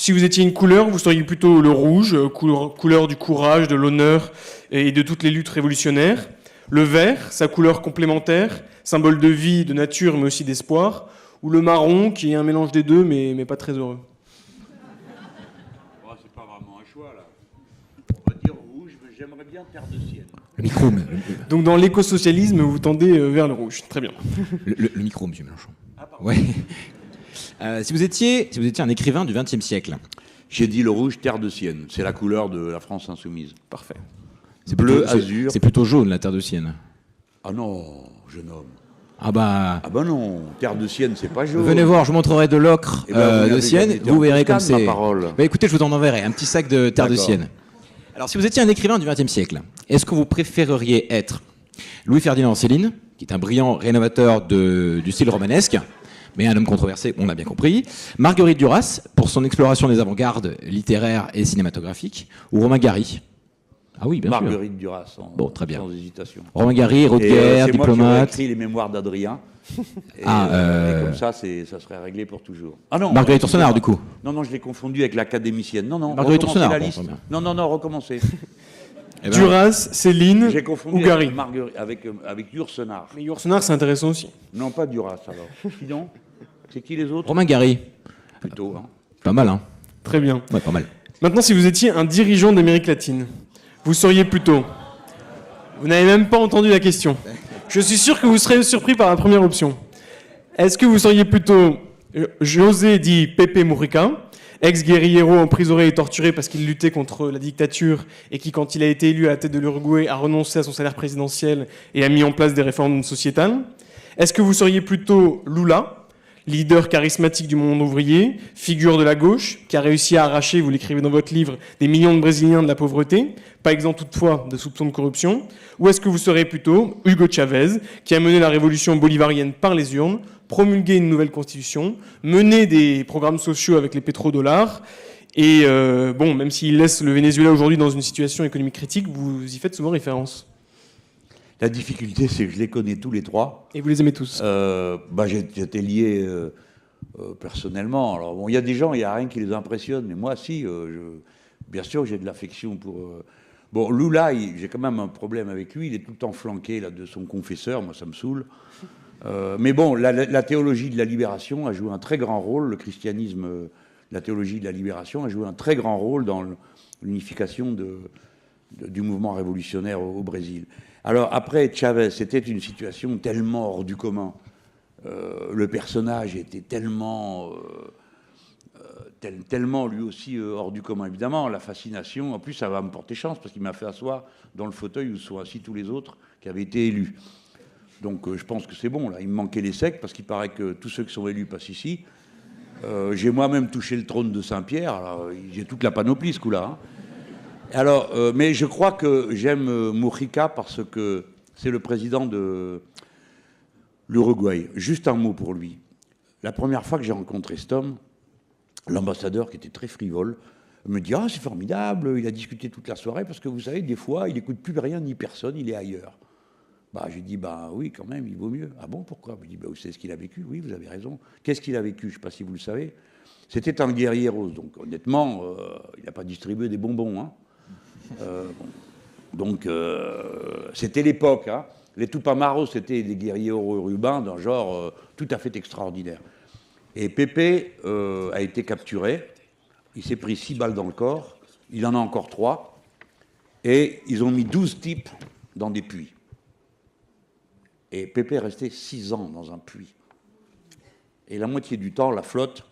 Si vous étiez une couleur, vous seriez plutôt le rouge, couleur du courage, de l'honneur et de toutes les luttes révolutionnaires. Le vert, sa couleur complémentaire, symbole de vie, de nature, mais aussi d'espoir. Ou le marron, qui est un mélange des deux, mais pas très heureux. Oh, c'est pas vraiment un choix, là. On va dire rouge, mais j'aimerais bien terre de sienne. Le micro, Donc dans l'écosocialisme, vous tendez vers le rouge. Très bien. le micro, monsieur Mélenchon. Ouais. Si vous étiez un écrivain du XXe siècle. J'ai dit le rouge, terre de sienne. C'est la couleur de la France insoumise. Parfait. C'est bleu, plutôt, azur. C'est plutôt jaune, la terre de Sienne. Ah non, jeune homme. Ah bah non, terre de sienne, c'est pas jaune. venez voir, je vous montrerai de l'ocre Eh ben, vous de n'avez Sienne, jamais été vous en verrez comme Toscane, c'est. ma parole. Bah écoutez, je vous en enverrai un petit sac de terre de D'accord. Sienne. Alors, si vous étiez un écrivain du XXe siècle, est-ce que vous préféreriez être Louis-Ferdinand Céline, qui est un brillant rénovateur du style romanesque, mais un homme controversé, on l'a bien compris, Marguerite Duras, pour son exploration des avant-gardes littéraires et cinématographiques, ou Romain Gary? Ah oui, bien sûr. Marguerite Duras, très bien. sans hésitation. Romain Gary, héros de guerre, c'est moi qui aurais diplomate. écrit les mémoires d'Adrien. Et, et comme ça, ça serait réglé pour toujours. Ah non. Marguerite Yourcenar, du coup. Non, je l'ai confondu avec l'académicienne. Non, Marguerite recommencez Yourcenar, la bon, liste. très bien. Non, recommencez. Eh ben, Duras, Céline J'ai confondu ou Gary. avec Yourcenar. Mais Yourcenar, c'est intéressant aussi. Non, pas Duras, alors. Qui donc? C'est qui les autres? Romain Gary. Plutôt. Hein. Pas mal, hein. Très bien. Ouais, pas mal. Maintenant, si vous étiez un dirigeant d'Amérique latine, vous seriez plutôt... Vous n'avez même pas entendu la question. Je suis sûr que vous serez surpris par la première option. Est-ce que vous seriez plutôt José dit Pepe Mujica, ex-guérillero emprisonné et torturé parce qu'il luttait contre la dictature et qui, quand il a été élu à la tête de l'Uruguay, a renoncé à son salaire présidentiel et a mis en place des réformes sociétales? Est-ce que vous seriez plutôt Lula, leader charismatique du monde ouvrier, figure de la gauche, qui a réussi à arracher, vous l'écrivez dans votre livre, des millions de Brésiliens de la pauvreté, pas exempt toutefois de soupçons de corruption? Ou est-ce que vous serez plutôt Hugo Chavez, qui a mené la révolution bolivarienne par les urnes, promulgué une nouvelle constitution, mené des programmes sociaux avec les pétrodollars, et même s'il laisse le Venezuela aujourd'hui dans une situation économique critique, vous y faites souvent référence. La difficulté, c'est que je les connais tous les trois. Et vous les aimez tous. J'étais lié personnellement. Alors, bon, il y a des gens, il n'y a rien qui les impressionne, mais moi, si. Bien sûr, j'ai de l'affection pour... Bon, Lula, j'ai quand même un problème avec lui. Il est tout le temps flanqué là, de son confesseur. Moi, ça me saoule. Mais bon, la théologie de la libération a joué un très grand rôle. Le christianisme, la théologie de la libération a joué un très grand rôle dans l'unification du mouvement révolutionnaire au Brésil. Alors après, Chavez, c'était une situation tellement hors du commun. Le personnage était tellement lui aussi hors du commun. Évidemment, la fascination, en plus ça va me porter chance parce qu'il m'a fait asseoir dans le fauteuil où sont assis tous les autres qui avaient été élus. Donc je pense que c'est bon, là. Il me manquait les secs parce qu'il paraît que tous ceux qui sont élus passent ici. J'ai moi-même touché le trône de Saint-Pierre, alors j'ai toute la panoplie ce coup-là. Hein. Alors, mais je crois que j'aime Mujica parce que c'est le président de l'Uruguay. Juste un mot pour lui. La première fois que j'ai rencontré cet homme, l'ambassadeur, qui était très frivole, me dit « Ah, c'est formidable, il a discuté toute la soirée, parce que vous savez, des fois, il n'écoute plus rien ni personne, il est ailleurs. » J'ai dit « Bah oui, quand même, il vaut mieux. »« Ah bon, pourquoi ?» Je dis « Bah, vous savez ce qu'il a vécu. » « Oui, vous avez raison. » « Qu'est-ce qu'il a vécu ? Je ne sais pas si vous le savez. C'était un guerrier rose, donc honnêtement, il n'a pas distribué des bonbons. Hein. C'était l'époque. Hein. Les Tupamaros, c'était des guerriers urbains d'un genre tout à fait extraordinaire. Et Pépé a été capturé. Il s'est pris 6 balles dans le corps. Il en a encore 3. Et ils ont mis 12 types dans des puits. Et Pépé est resté 6 ans dans un puits. Et la moitié du temps, la flotte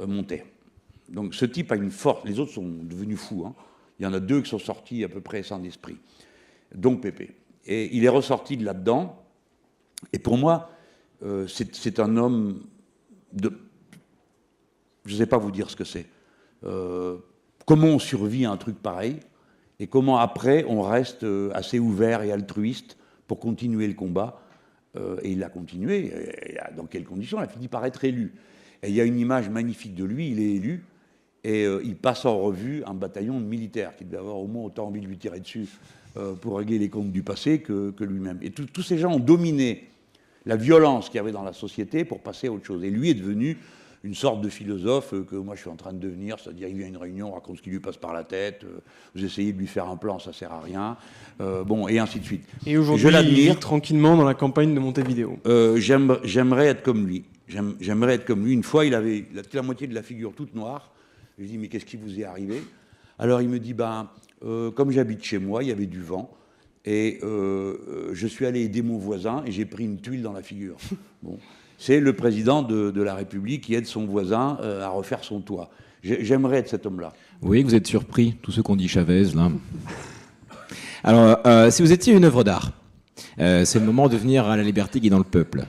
montait. Donc ce type a une force. Les autres sont devenus fous. Hein. Il y en a 2 qui sont sortis à peu près sans esprit. Donc Pépé. Et il est ressorti de là-dedans. Et pour moi, c'est un homme de... Je ne sais pas vous dire ce que c'est. Comment on survit à un truc pareil et comment après on reste assez ouvert et altruiste pour continuer le combat. Et il a continué. Et dans quelles conditions? Il a fini par être élu. Et il y a une image magnifique de lui. Il est élu. Et il passe en revue un bataillon de militaires qui devait avoir au moins autant envie de lui tirer dessus pour régler les comptes du passé que lui-même. Et tous ces gens ont dominé la violence qu'il y avait dans la société pour passer à autre chose. Et lui est devenu une sorte de philosophe que moi je suis en train de devenir, c'est-à-dire il vient à une réunion, on raconte ce qui lui passe par la tête, vous essayez de lui faire un plan, ça sert à rien, bon, et ainsi de suite. Et aujourd'hui, Je il l'admire. vit tranquillement dans la campagne de Montevideo. J'aimerais être comme lui. J'aimerais être comme lui. Une fois, il avait la moitié de la figure toute noire. Je lui dis, mais qu'est-ce qui vous est arrivé? Alors il me dit, comme j'habite chez moi, il y avait du vent, et je suis allé aider mon voisin, et j'ai pris une tuile dans la figure. Bon. C'est le président de la République qui aide son voisin à refaire son toit. J'aimerais être cet homme-là. Vous voyez que vous êtes surpris, tous ceux qu'on dit Chavez, là. Alors, si vous étiez une œuvre d'art, c'est le moment de venir à la liberté guidant le peuple.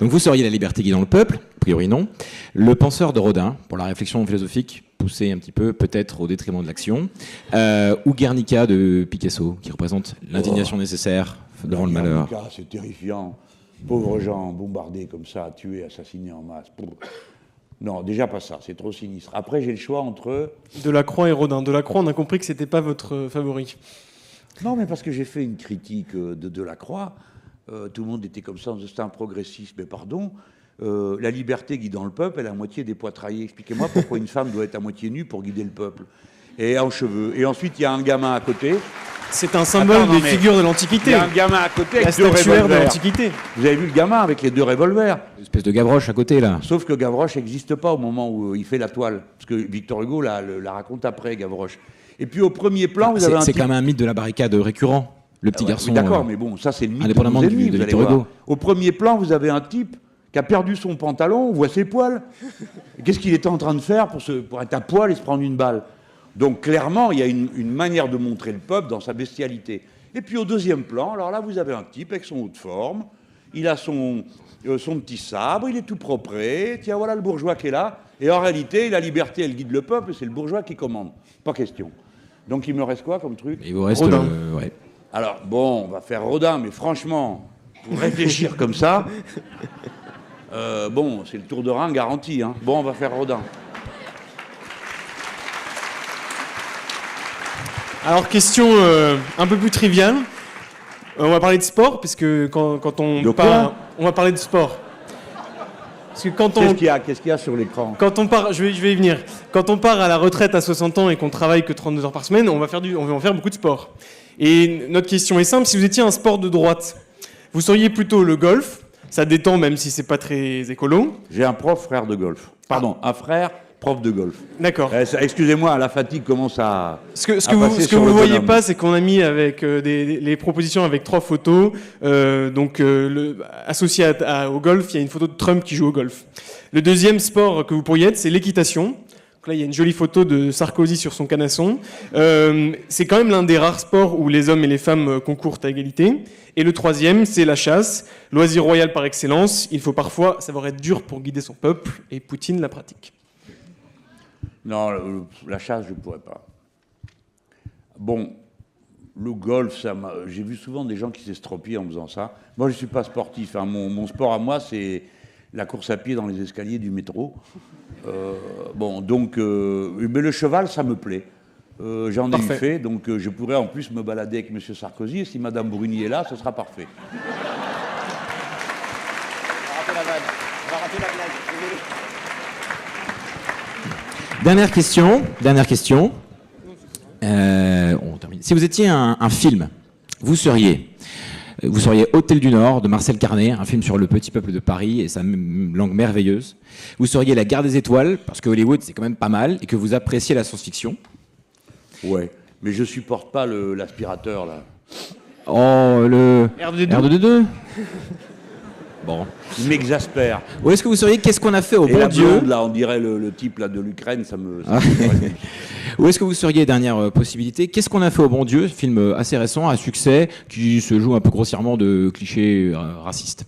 Donc vous seriez la liberté guidant le peuple, a priori non. Le penseur de Rodin, pour la réflexion philosophique, poussée un petit peu peut-être au détriment de l'action. Ou Guernica de Picasso, qui représente l'indignation nécessaire devant le malheur. Guernica, c'est terrifiant. Pauvres gens bombardés comme ça, tués, assassinés en masse. Non, déjà pas ça, c'est trop sinistre. Après, j'ai le choix entre... Delacroix et Rodin. Delacroix, on a compris que c'était pas votre favori. Non, mais parce que j'ai fait une critique de Delacroix. Tout le monde était comme ça, c'était un progressiste. Mais pardon, la liberté guidant le peuple, elle est à moitié dépoitraillée. Expliquez-moi pourquoi une femme doit être à moitié nue pour guider le peuple. Et en cheveux. Et ensuite, il y a un gamin à côté. C'est un symbole des figures de Il l'Antiquité. y a un gamin à côté La avec deux statuaire de revolvers. l'Antiquité. Vous avez vu le gamin avec les deux revolvers? Une espèce de Gavroche à côté, là. Sauf que Gavroche n'existe pas au moment où il fait la toile. Parce que Victor Hugo la raconte après, Gavroche. Et puis au premier plan, vous avez un C'est type... quand même un mythe de la barricade récurrent. Le petit garçon. Oui, d'accord, mais bon, ça c'est le mythe indépendamment de nos ennemis, de vous allez Victor voir. Hugo. Au premier plan, vous avez un type qui a perdu son pantalon, on voit ses poils. Qu'est-ce qu'il était en train de faire pour être à poil et se prendre une balle? Donc clairement, il y a une manière de montrer le peuple dans sa bestialité. Et puis au deuxième plan, alors là, vous avez un type avec son haut de forme, il a son petit sabre, il est tout propre, tiens, voilà le bourgeois qui est là. Et en réalité, la liberté, elle guide le peuple, c'est le bourgeois qui commande. Pas question. Donc il me reste quoi comme truc? Il vous reste Rodin. ouais. Alors, bon, on va faire Rodin, mais franchement, pour réfléchir comme ça, bon, c'est le tour de rein garanti. Hein. Bon, on va faire Rodin. Alors, question un peu plus triviale. On va parler de sport, puisque quand on De quoi part... On va parler de sport. Parce que quand on... Qu'est-ce qu'il y a sur l'écran? Quand on part, je vais y venir. Quand on part à la retraite à 60 ans et qu'on travaille que 32 heures par semaine, on va en faire beaucoup de sport. Et notre question est simple, si vous étiez un sport de droite, vous seriez plutôt le golf, ça détend même si c'est pas très écolo. J'ai un prof frère de golf. Pardon, un frère prof de golf. D'accord. Excusez-moi, la fatigue commence à... Ce que passer sur vous le voyez bonhomme. pas, c'est qu'on a mis avec les propositions avec 3 photos. Associé au golf, il y a une photo de Trump qui joue au golf. Le deuxième sport que vous pourriez être, c'est l'équitation. Donc là, il y a une jolie photo de Sarkozy sur son canasson. C'est quand même l'un des rares sports où les hommes et les femmes concourent à égalité. Et le troisième, c'est la chasse, loisir royal par excellence. Il faut parfois savoir être dur pour guider son peuple, et Poutine la pratique. Non, la chasse, je ne pourrais pas. Bon, le golf, j'ai vu souvent des gens qui s'estropient en faisant ça. Moi, je ne suis pas sportif. Hein. Mon sport à moi, c'est la course à pied dans les escaliers du métro. Mais le cheval, ça me plaît. J'en ai eu fait, donc je pourrais en plus me balader avec M. Sarkozy. Et si Mme Bruni est là, ce sera parfait. On va rater la vanne. On va rater la blague. Désolé. Dernière question. On termine. Si vous étiez un film, vous seriez Hôtel du Nord de Marcel Carné, un film sur le petit peuple de Paris et sa langue merveilleuse. Vous seriez La Guerre des Étoiles, parce que Hollywood c'est quand même pas mal et que vous appréciez la science-fiction. Ouais, mais je supporte pas l'aspirateur là. Oh, le R2D2. R2D2. Bon. Il m'exaspère. Ou est-ce que vous seriez Qu'est-ce qu'on a fait au Et bon la Dieu blonde, là, on dirait le type là de l'Ukraine, ça me. Ou est-ce que vous seriez, dernière possibilité, Qu'est-ce qu'on a fait au bon Dieu, film assez récent, à succès, qui se joue un peu grossièrement de clichés racistes.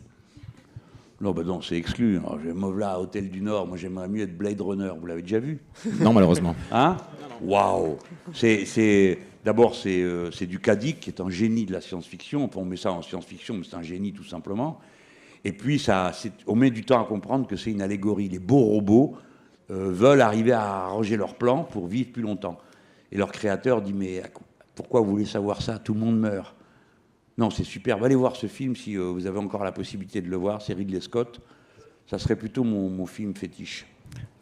Non, bah non, c'est exclu. Alors, moi, là, Hôtel du Nord, moi j'aimerais mieux être Blade Runner. Vous l'avez déjà vu? Non, malheureusement. Hein? Waouh! D'abord, c'est du Cadic, qui est un génie de la science-fiction. Enfin, on met ça en science-fiction, mais c'est un génie tout simplement. Et puis, on met du temps à comprendre que c'est une allégorie. Les beaux robots veulent arriver à arranger leur plan pour vivre plus longtemps. Et leur créateur dit, mais pourquoi vous voulez savoir ça? Tout le monde meurt. Non, c'est super. Allez voir ce film si vous avez encore la possibilité de le voir. C'est Ridley Scott. Ça serait plutôt mon film fétiche.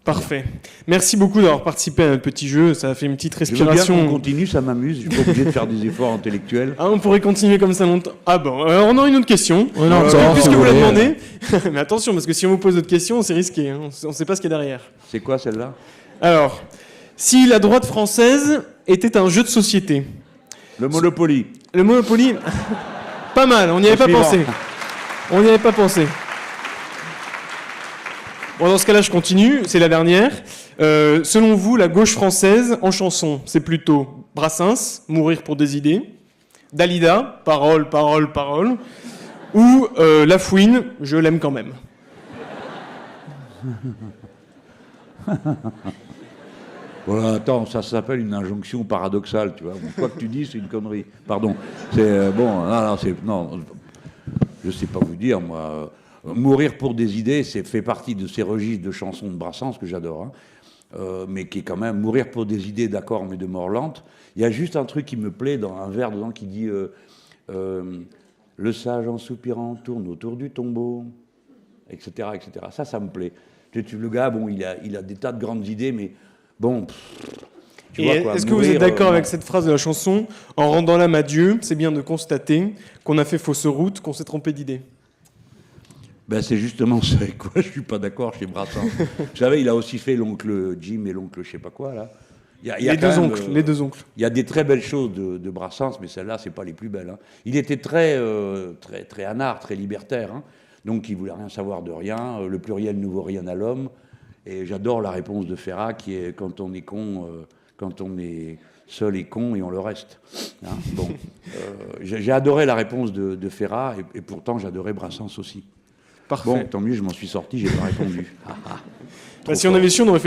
Parfait. Merci beaucoup d'avoir participé à notre petit jeu. Ça a fait une petite Je veux bien qu'on respiration. continue, ça m'amuse. Je suis pas obligé de faire des efforts intellectuels. Ah, on pourrait continuer comme ça longtemps. Ah bon, on a une autre question. On a Parce que encore, puisque si vous vous la voulez. demandez. Mais attention, parce que si on vous pose d'autres questions, c'est risqué. Hein. On ne sait pas ce qu'il y a derrière. C'est quoi celle-là? Alors, si la droite française était un jeu de société, Le Monopoly. le Monopoly, pas mal, on n'y avait pas Suivant. pensé. On n'y avait pas pensé. Bon, dans ce cas-là, je continue, c'est la dernière. Selon vous, la gauche française, en chanson, c'est plutôt Brassens, Mourir pour des idées, Dalida, Parole, parole, parole, ou La Fouine, Je l'aime quand même. Voilà, attends, ça s'appelle une injonction paradoxale, tu vois. Quoi que tu dis, c'est une connerie. Pardon. C'est bon, non, je sais pas vous dire, moi. Mourir pour des idées, c'est fait partie de ces registres de chansons de Brassens que j'adore, hein, mais qui est quand même mourir pour des idées, d'accord, mais de mort lente. Il y a juste un truc qui me plaît dans un vers dedans qui dit le sage en soupirant tourne autour du tombeau, etc., etc. Ça me plaît. Le gars, bon, il a des tas de grandes idées, mais bon. Tu Et vois, quoi, est-ce que vous mourir, êtes d'accord avec non. cette phrase de la chanson? En rendant l'âme à Dieu, c'est bien de constater qu'on a fait fausse route, qu'on s'est trompé d'idée. Ben c'est justement ça avec quoi je suis pas d'accord chez Brassens. Vous savez, il a aussi fait l'oncle Jim et l'oncle je sais pas quoi, là. Il y a Les quand deux même, oncles, les deux oncles. Il y a des très belles choses de Brassens, mais celles-là, c'est pas les plus belles, hein. Il était très anard, très libertaire, hein. Donc il voulait rien savoir de rien. Le pluriel ne vaut rien à l'homme. Et j'adore la réponse de Ferrat qui est quand on est con, quand on est seul et con et on le reste. Hein, bon, j'ai adoré la réponse de Ferrat et pourtant j'adorais Brassens aussi. Parfait. Bon, tant mieux, je m'en suis sorti, j'ai pas répondu. Bah, si on avait su, on aurait fait